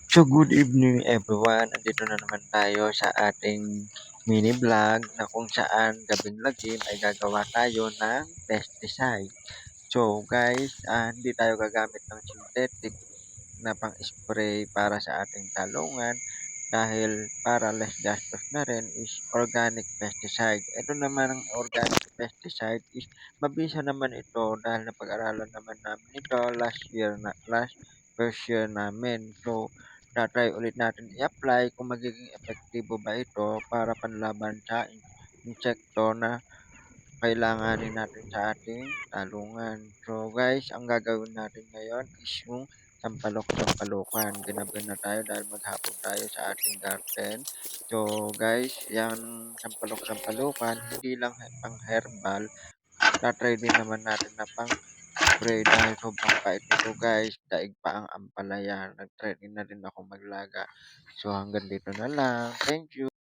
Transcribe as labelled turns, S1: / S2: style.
S1: So, good evening everyone. Andito na naman tayo sa ating mini vlog na kung saan gabing lagim ay gagawa tayo ng pesticide. So, guys, hindi tayo gagamit ng synthetic na pang-spray para sa ating talungan dahil para less gastos na rin is organic pesticide. Ito naman ang organic pesticide is mabisa naman ito dahil napag-aralan naman namin ito last first year namin. So, na-try ulit natin i-apply kung magiging epektibo ba ito para panlaban sa insekto na kailanganin natin sa ating talungan. So guys, ang gagawin natin ngayon is yung sampalok-sampalukan. Ginabi na tayo dahil maghapon tayo sa ating garden. So guys, yan sampalok-sampalukan, hindi lang pang herbal, na-try din naman natin na pang spray dahil sobrang pait nito guys. Daig pa ang ampalaya. Nag-try din na rin ako maglaga. So hanggang dito na lang. Thank you.